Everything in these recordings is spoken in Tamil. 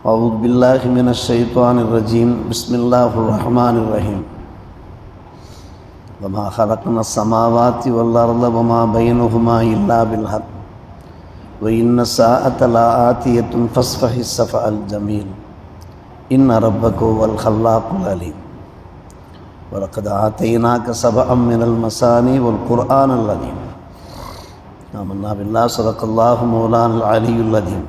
أعوذ بالله من الشيطان الرجيم بسم الله الرحمن الرحيم وما خلقنا السماوات والأرض وما بينهما إلا بالحق وإن الساعة لآتية فاصفح الصفح الجميل إن ربك هو الخلاق العليم ولقد آتيناك سبعا من المثاني والقرآن العظيم آمنا بالله صدق الله مولانا العلي العظيم.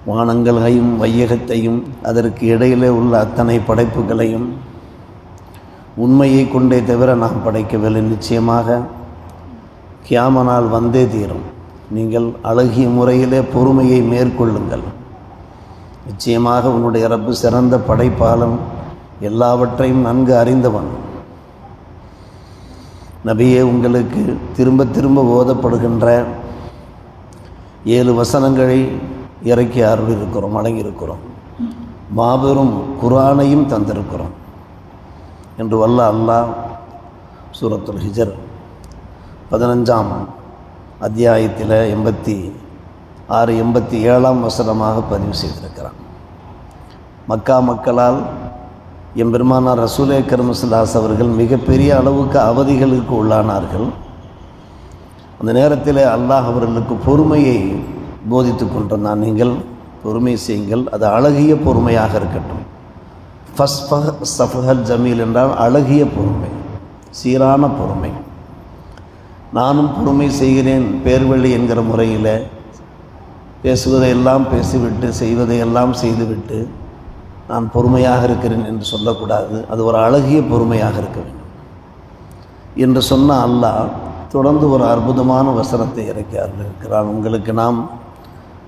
வானங்களையும் வையகத்தையும் அதற்கு இடையிலே உள்ள அத்தனை படைப்புகளையும் உண்மையை கொண்டே தவிர நாம் படைக்கவில்லை. நிச்சயமாக கியாம நாள் வந்தே தீரும். நீங்கள் அழகிய முறையிலே பொறுமையை மேற்கொள்ளுங்கள். நிச்சயமாக உன்னுடைய ரப்பு சிறந்த படைப்பாளன், எல்லாவற்றையும் நன்கு அறிந்தவன். நபியே, உங்களுக்கு திரும்ப திரும்ப ஓதப்படுகின்ற 7 வசனங்களை இறக்கி அருளிருக்கிறோம், வழங்கியிருக்கிறோம். மாபெரும் குர்ஆனையும் தந்திருக்கிறோம் என்று வல்ல அல்லாஹ் சூரத்துல் ஹிஜர் 15ஆம் அத்தியாயத்தில் 86, 87ஆம் வசனமாக பதிவு செய்திருக்கிறான். மக்கா மக்களால் எம்பெருமானார் ரசூலே கரீம் ஸல்லல்லாஹு அவர்கள் மிகப்பெரிய அளவுக்கு அவதிகளுக்கு உள்ளானார்கள். அந்த நேரத்தில் அல்லாஹ் அவர்களுக்கு பொறுமையை போதித்து கொண்டிருந்தான். நீங்கள் பொறுமை செய்யுங்கள், அது அழகிய பொறுமையாக இருக்கட்டும். ஃபஸ்ஃபஹ் ஸஃபஹல் ஜமீல் என்றால் அழகிய பொறுமை, சீரான பொறுமை. நானும் பொறுமை செய்கிறேன் பேர்வழி என்கிற முறையில் பேசுவதையெல்லாம் பேசிவிட்டு செய்வதையெல்லாம் செய்துவிட்டு நான் பொறுமையாக இருக்கிறேன் என்று சொல்லக்கூடாது. அது ஒரு அழகிய பொறுமையாக இருக்க வேண்டும் என்று சொன்ன அல்லாஹ் தொடர்ந்து ஒரு அற்புதமான வசனத்தை இறக்கி இருக்கிறான். உங்களுக்கு நாம்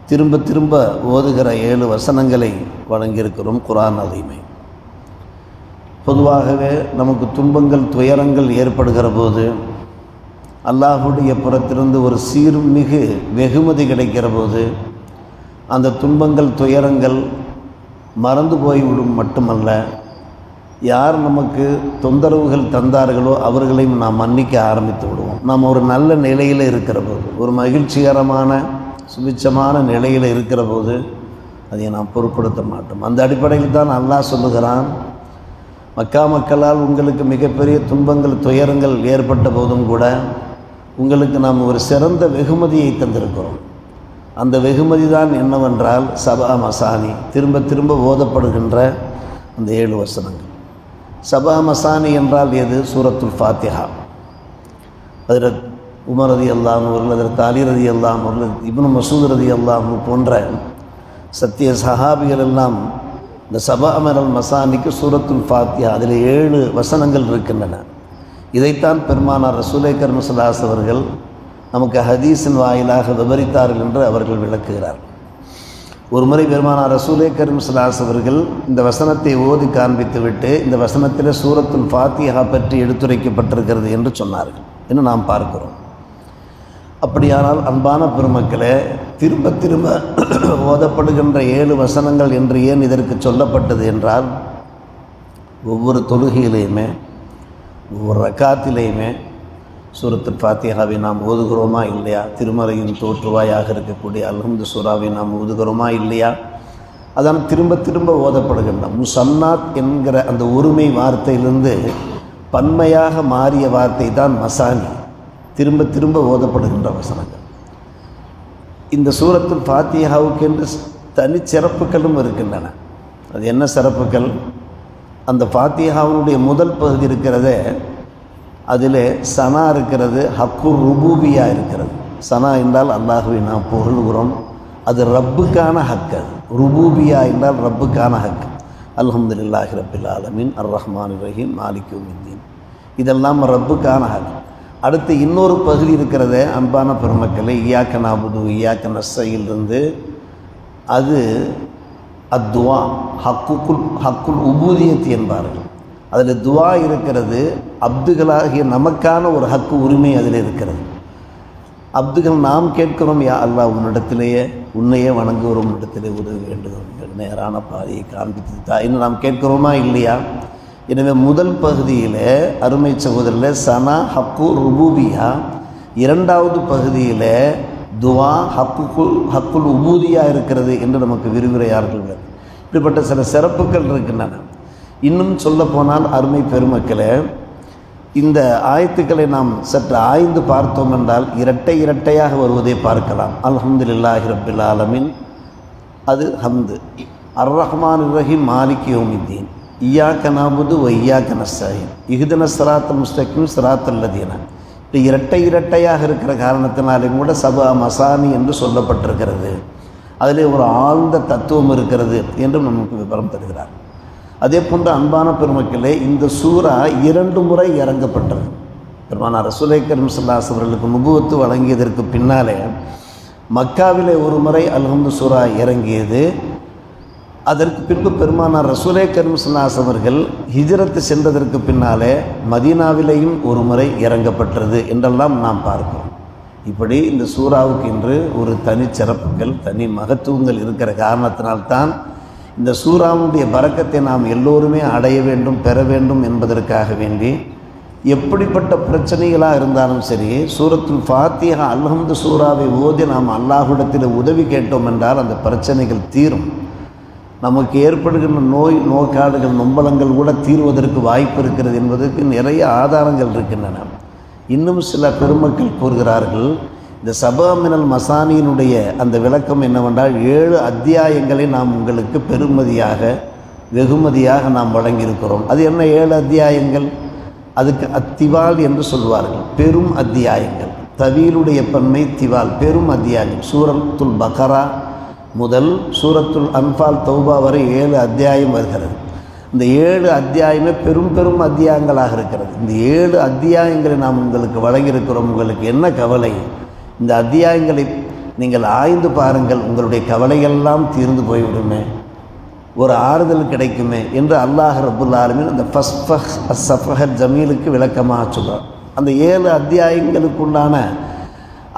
திரும்ப திரும்ப ஓதுகிற 7 வசனங்களை வழங்கியிருக்கிறோம். குர்ஆன் அலீமை. பொதுவாகவே நமக்கு துன்பங்கள் துயரங்கள் ஏற்படுகிற போது அல்லாஹுடைய புறத்திலிருந்து ஒரு சீர்மிகு வெகுமதி கிடைக்கிற போது அந்த துன்பங்கள் துயரங்கள் மறந்து போய்விடும் மட்டுமல்ல, யார் நமக்கு தொந்தரவுகள் தந்தார்களோ அவர்களையும் நாம் மன்னிக்க ஆரம்பித்து விடுவோம். நாம் ஒரு நல்ல நிலையில் இருக்கிற போது, ஒரு மகிழ்ச்சிகரமான சுபிட்சமான நிலையில் இருக்கிற போது அதை நாம் பொருட்படுத்த மாட்டோம். அந்த அடிப்படையில் தான் அல்லாஹ் சொல்லுகிறான், மக்கா மக்களால் உங்களுக்கு மிகப்பெரிய துன்பங்கள் துயரங்கள் ஏற்பட்ட போதும் கூட உங்களுக்கு நாம் ஒரு சிறந்த வெகுமதியை தந்திருக்கிறோம். அந்த வெகுமதி தான் என்னவென்றால் சபா மசானி, திரும்ப திரும்ப ஓதப்படுகின்ற அந்த 7 வசனங்கள். சபா மசானி என்றால் எது? சூரத்துல் ஃபாத்திஹா. அதில் உமர் ரலியல்லாஹு அன்ஹு, அதற்கு அலி ரலியல்லாஹு அன்ஹு, இப்னு மசூத் ரலியல்லாஹு அன்ஹு போன்ற சத்திய சஹாபிகள் எல்லாம் இந்த சபா மினல் மசானிக்கு சூரத்துல் ஃபாத்திஹா அதில் 7 வசனங்கள் இருக்கின்றன. இதைத்தான் பெருமானார் ரசூலே கரீம் ஸல்லல்லாஹு அலைஹி அவர்கள் நமக்கு ஹதீஸின் வாயிலாக விவரித்தார்கள் என்று அவர்கள் விளக்குகிறார். ஒரு முறை பெருமானார் ரசூலே கரீம் ஸல்லல்லாஹு அலைஹி அவர்கள் இந்த வசனத்தை ஓதி காண்பித்து விட்டு இந்த வசனத்தில் சூரத்துல் ஃபாத்திஹா பற்றி எடுத்துரைக்கப்பட்டிருக்கிறது என்று சொன்னார்கள் என்று நாம் பார்க்கிறோம். அப்படியானால் அன்பான பெருமக்களே, திரும்ப திரும்ப ஓதப்படுகின்ற 7 வசனங்கள் என்று ஏன் இதற்கு சொல்லப்பட்டது என்றால், ஒவ்வொரு தொழுகையிலையுமே ஒவ்வொரு ரக்காத்திலையுமே சூரத்துல் ஃபாத்திஹாவை நாம் ஓதுகிறோமா இல்லையா? திருமறையின் தோற்றுவாயாக இருக்கக்கூடிய அல்ஹம்து சூராவை நாம் ஓதுகிறோமா இல்லையா? அதான் திரும்ப திரும்ப ஓதப்படுகின்ற முசன்னாத் என்கிற அந்த ஒருமை வார்த்தையிலிருந்து பன்மையாக மாறிய வார்த்தை தான் மசானி, திரும்ப திரும்ப ஓதப்படுகின்ற வசனங்கள். இந்த சூரத்துல் ஃபாத்திஹாவுக்கு என்று தனி சிறப்புகளும் இருக்கின்றன. அது என்ன சிறப்புகள்? அந்த ஃபாத்திஹாவுடைய முதல் பகுதி இருக்கிறதே, அதில் சனா இருக்கிறது, ஹக்குர் ருபூபியா இருக்கிறது. சனா என்றால் அல்லாஹுவை நாம் புகழ்கிறோம், அது ரப்புக்கான ஹக்கு. ருபூபியா என்றால் ரப்புக்கான ஹக்கு. அல்ஹம்துலில்லாஹி ரப்பில் ஆலமீன் அர் ரஹ்மானிர் ரஹீம் மாலிக் யௌமித்தீன், இதெல்லாம் ரப்புக்கான ஹக்கு. அடுத்து இன்னொரு பகுதி இருக்கிறதே அன்பான பெருமக்களை, இய்யாக நஅபுது இய்யாக நஸ்தஈனிலிருந்து அது அத்துவா ஹக்குல் உபூதியத் என்பார்கள். அதில் துவா இருக்கிறது. அப்துகளாகிய நமக்கான ஒரு ஹக்கு உரிமை அதில் இருக்கிறது. அப்துகள் நாம் கேட்கிறோம், யா அல்லாஹ் உன்னிடத்திலேயே உன்னையே வணங்குகிறோம், இடத்திலே உதவி வேண்டுகிறோம், நேரான பாதையை காண்பித்து இன்னும் நாம் கேட்கிறோமா இல்லையா? எனவே முதல் பகுதியில் அருமை சகோதரில் சனா ஹக்கு ருபூபியா, இரண்டாவது பகுதியில் துவா ஹக்குல் உபூதியாக இருக்கிறது என்று நமக்கு விரிவுரையார்கள். இப்படிப்பட்ட சில சிறப்புகள் இருக்கின்றன. இன்னும் சொல்ல போனால் அருமை பெருமக்களே, இந்த ஆயத்துக்களை நாம் சற்று ஆய்ந்து பார்த்தோம் என்றால் இரட்டையாக வருவதை பார்க்கலாம். அல்ஹம்துலில்லாஹி ரப்பில் ஆலமீன், அது ஹம்து. அர் ரஹ்மான் ரஹீம் மாலிகி யௌமித்தீன், இய்யாக நஅபுது வ இய்யாக நஸ்தஈன், இஹ்தினஸ் ஸிராத்தல் முஸ்தகீம் ஸிராத்தல் லதீன. இப்படி இரட்டையாக இருக்கிற காரணத்தினாலும் கூட சபா மசானி என்று சொல்லப்பட்டிருக்கிறது. அதிலே ஒரு ஆழ்ந்த தத்துவம் இருக்கிறது என்று நமக்கு விவரம் தருகிறார். அதே போன்ற அன்பான பெருமக்களே, இந்த சூரா 2 முறை இறங்கப்பட்டது. பெருமானார் ரசூலை கரீம் ஸல்லல்லாஹு அலைஹி வஸல்லம் நுபுவத்து வழங்கியதற்கு பின்னாலே மக்காவிலே ஒரு முறை அல்ஹம்து சூரா இறங்கியது. அதற்கு பின்பு பெருமானார் ரசூலை கரீம் ஸல்லல்லாஹு அலைஹி வஸல்லம் அவர்கள் ஹிஜ்ரத்து சென்றதற்கு பின்னாலே மதீனாவிலேயும் ஒரு முறை இறங்கப்பட்டது என்றெல்லாம் நாம் பார்க்கிறோம். இப்படி இந்த சூறாவுக்கு இன்று ஒரு தனி சிறப்புகள், தனி மகத்துவங்கள் இருக்கிற காரணத்தினால்தான் இந்த சூறாவுடைய பரக்கத்தை நாம் எல்லோருமே அடைய வேண்டும், பெற வேண்டும் என்பதற்காக வேண்டி எப்படிப்பட்ட பிரச்சனைகளாக இருந்தாலும் சரி, சூரத்துல் ஃபாத்திஹா அல்ஹம்து சூறாவை ஓதி நாம் அல்லாஹ்விடத்தில் உதவி கேட்டோம் என்றால் அந்த பிரச்சனைகள் தீரும். நமக்கு ஏற்படுகின்ற நோய்க்காடுகள், நொம்பலங்கள் கூட தீர்வதற்கு வாய்ப்பு இருக்கிறது என்பதற்கு நிறைய ஆதாரங்கள் இருக்கின்றன. இன்னும் சில பெருமக்கள் கூறுகிறார்கள், இந்த சபா மினல் மசானியினுடைய அந்த விளக்கம் என்னவென்றால் 7 அத்தியாயங்களை நாம் உங்களுக்கு பெருமதியாக, வெகுமதியாக நாம் வழங்கியிருக்கிறோம். அது என்ன 7 அத்தியாயங்கள்? அதுக்கு அத்திவால் என்று சொல்வார்கள், பெரும் அத்தியாயங்கள். தவீலுடைய பன்மை திவால், பெரும் அத்தியாயம். சூரத்துல் பக்ரா முதல் சூரத்துல் அன்ஃபால் தௌபா வரை 7 அத்தியாயம் வருகிறது. இந்த 7 அத்தியாயமே பெரும் அத்தியாயங்களாக இருக்கிறது. இந்த 7 அத்தியாயங்களை நாம் உங்களுக்கு வழங்கியிருக்கிறோம். உங்களுக்கு என்ன கவலை? இந்த அத்தியாயங்களை நீங்கள் ஆய்ந்து பாருங்கள், உங்களுடைய கவலையெல்லாம் தீர்ந்து போய்விடுமே, ஒரு ஆறுதல் கிடைக்குமே என்று அல்லாஹ் ரப்புல் ஆலமீன் அந்த ஃபஸ்ஃபஹ் அஸ்ஸஃபஹல் ஜமீலுக்கு விளக்கமாக சொல்கிறார். அந்த 7 அத்தியாயங்களுக்குண்டான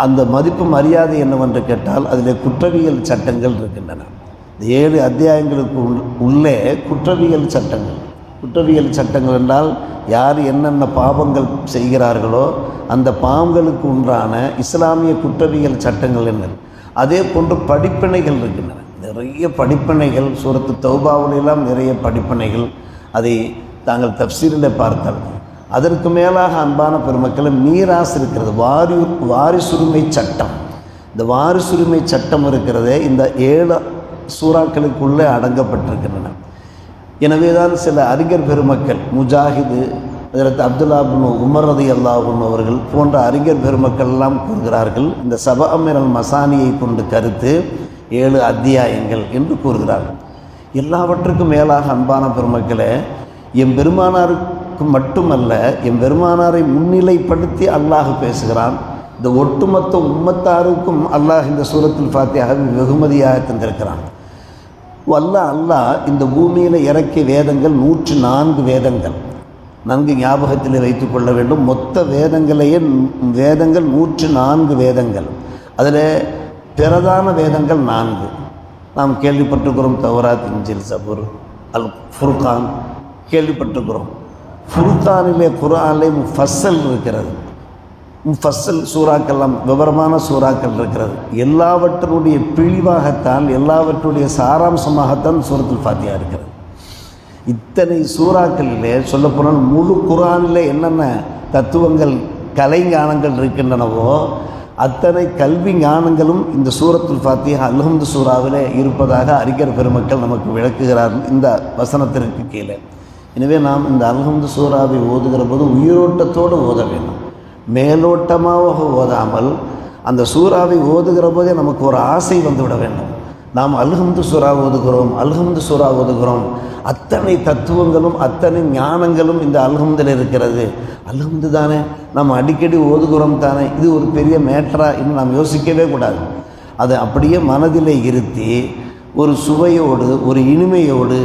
அந்த மதிப்பு மரியாதை என்னவென்று கேட்டால் அதில் குற்றவியல் சட்டங்கள் இருக்கின்றன. இந்த 7 அத்தியாயங்களுக்கு உள்ளே குற்றவியல் சட்டங்கள் என்றால் யார் என்னென்ன பாவங்கள் செய்கிறார்களோ அந்த பாவங்களுக்கு உண்டான இஸ்லாமிய குற்றவியல் சட்டங்கள் என்ன. அதே போன்று படிப்பினைகள் இருக்கின்றன, நிறைய படிப்பினைகள். சூரத்து தௌபாவிலெல்லாம் நிறைய படிப்பினைகள், அதை தாங்கள் தஃப்சீரில் பார்த்தால். அதற்கு மேலாக அன்பான பெருமக்கள் மீராஸ் இருக்கிறது, வாரிசுரிமை சட்டம். இந்த வாரிசுரிமை சட்டம் இருக்கிறதே இந்த 7 சூறாக்களுக்குள்ளே அடங்கப்பட்டிருக்கின்றன. எனவே தான் சில அறிஞர் பெருமக்கள், முஜாஹிது, ஹஜ்ரத் அப்துல்லா இப்னு உமர் ரலியல்லாஹு அன்ஹு அவர்கள் போன்ற அறிஞர் பெருமக்கள் எல்லாம் கூறுகிறார்கள், இந்த சபா மினல் மசானியை கொண்டு கருத்து 7 அத்தியாயங்கள் என்று கூறுகிறார்கள். எல்லாவற்றுக்கும் மேலாக அன்பான பெருமக்களே, எம் பெருமானாருக்கு மட்டுமல்ல, எம் பெருமானாரை முன்னிலைப்படுத்தி அல்லாஹ் பேசுகிறான். இந்த ஒட்டுமொத்த உம்மத்தாருக்கும் அல்லாஹ் இந்த சூரத்துல் ஃபாத்திஹாவை வெகுமதியாக தந்திருக்கிறான். அல்லாஹ் இந்த பூமியில் இறக்கிய வேதங்கள் 104 வேதங்கள். நன்கு ஞாபகத்தில் வைத்துக் கொள்ள வேண்டும். மொத்த வேதங்கள் 104 வேதங்கள். அதில் பிரதான வேதங்கள் 4 நாம் கேள்விப்பட்டிருக்கிறோம். தௌராத், இன்ஜில், சபூர், அல் ஃபுர்கான் கேள்விப்பட்டிருக்கிறோம். ஃபுர்கானிலே குர்ஆனிலே முஃபஸ்ஸல் இருக்கிறது. முஃபஸ்ஸல் சூறாக்கெல்லாம் விவரமான சூறாக்கள் இருக்கிறது. எல்லாவற்றினுடைய பிழிவாகத்தான், எல்லாவற்றுடைய சாராம்சமாகத்தான் சூரத்துல் ஃபாத்திஹா இருக்கிறது. இத்தனை சூறாக்களிலே சொல்லப்போனால் முழு குர்ஆனிலே என்னென்ன தத்துவங்கள், கலை ஞானங்கள் இருக்கின்றனவோ அத்தனை கல்வி ஞானங்களும் இந்த சூரத்துல் ஃபாத்திஹா அல்ஹம்து சூறாவிலே இருப்பதாக அறிஞர் பெருமக்கள் நமக்கு விளக்குகிறார்கள் இந்த வசனத்திற்கு கீழே. எனவே நாம் இந்த அல்ஹம்து சூறாவை ஓதுகிற போது உயிரோட்டத்தோடு ஓத வேண்டும், மேலோட்டமாக ஓதாமல் அந்த சூறாவை ஓதுகிற போதே நமக்கு ஒரு ஆசை வந்துவிட வேண்டும். நாம் அல்ஹம்து சூறா ஓதுகிறோம், அத்தனை தத்துவங்களும் அத்தனை ஞானங்களும் இந்த அல்ஹம்தில் இருக்கிறது. அல்ஹம்து தானே, நாம் அடிக்கடி ஓதுகிறோம் தானே, இது ஒரு பெரிய மேட்டரா இன்னும் நாம் யோசிக்கவே கூடாது. அதை அப்படியே மனதிலே இருத்தி ஒரு சுவையோடு, ஒரு இனிமையோடு,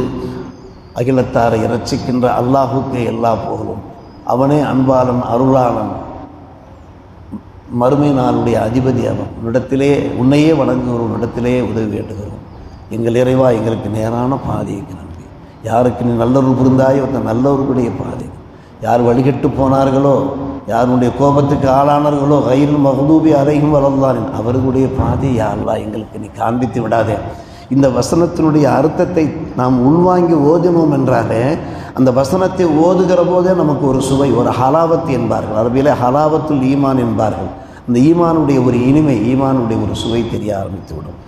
அகிலத்தாரை இரட்சிக்கின்ற அல்லாஹுக்கு எல்லா புகழும், அவனே அன்பாளன், அருளாளன், மறுமை நாளுடைய அதிபதி அவன். உன்னிடத்திலே உன்னையே வணங்குகிறோம், உன்னிடத்திலே உதவி வேண்டுகிறோம். எங்கள் இறைவா, எங்களுக்கு நேரான பாதைக்கு நம்பி, யாருக்கு நீ நல்லொரு புரிந்தாயோ அந்த நல்லவர்களுடைய பாதை, யார் வழிகட்டு போனார்களோ யாருடைய கோபத்துக்கு ஆளானார்களோ கயிறு மஹ்தூபி அலைஹிம் வலல்லாலின் அவர்களுடைய பாதை யா அல்லாஹ் எங்களுக்கு நீ காண்பித்து விடாதே. இந்த வசனத்தினுடைய அர்த்தத்தை நாம் உள்வாங்கி ஓதினோம் என்றாலே அந்த வசனத்தை ஓதுகிற போதே நமக்கு ஒரு சுவை, ஒரு ஹலாவத் என்பார்கள், அரபியிலே ஹலாவத்துல் ஈமான் என்பார்கள். அந்த ஈமானுடைய ஒரு இனிமை, ஈமானுடைய ஒரு சுவை தெரிய ஆரம்பித்துவிடும்.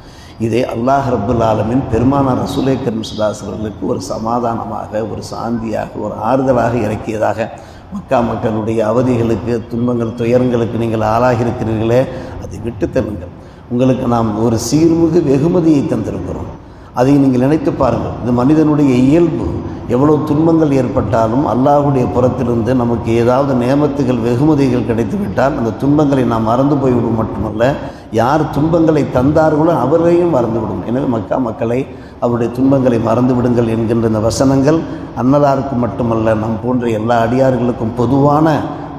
இதே அல்லாஹ் ரப்புல் ஆலமீன் பெருமானார் ரசூலே கரீம் ஸல்லல்லாஹு அலைஹி வஸல்லம் ஒரு சமாதானமாக, ஒரு சாந்தியாக, ஒரு ஆறுதலாக இறக்கியதாக மக்கா மக்களுடைய அவதிகளுக்கு, துன்பங்கள், துயரங்களுக்கு நீங்கள் ஆளாகி இருக்கிறீர்களே அதை விட்டு தருங்கள். உங்களுக்கு நாம் ஒரு சீர்மிகு வெகுமதியை தந்திருக்கிறோம். அதை நீங்கள் நினைத்து பாருங்கள். இது மனிதனுடைய இயல்பு. எவ்வளவு துன்பங்கள் ஏற்பட்டாலும் அல்லாஹுடைய புறத்திலிருந்து நமக்கு ஏதாவது நேமத்துகள், வெகுமதிகள் கிடைத்துவிட்டால் அந்த துன்பங்களை நாம் மறந்து போய்விடும். மட்டுமல்ல, யார் துன்பங்களை தந்தார்களோ அவர்களையும் மறந்துவிடும். எனவே மக்கா மக்களை அவருடைய துன்பங்களை மறந்து விடுங்கள் என்கின்ற இந்த வசனங்கள் அன்னலாருக்கு மட்டுமல்ல, நம் போன்ற எல்லா அடியார்களுக்கும் பொதுவான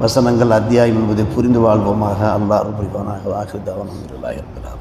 வசனங்கள், அத்தியாயம் என்பதை புரிந்து வாழ்வோமாக. அல்லாஹ் புரிவானாக. வாஹிர் தஅவானா அல்ஹம்துலில்லாஹி ரப்பில் ஆலமீன்.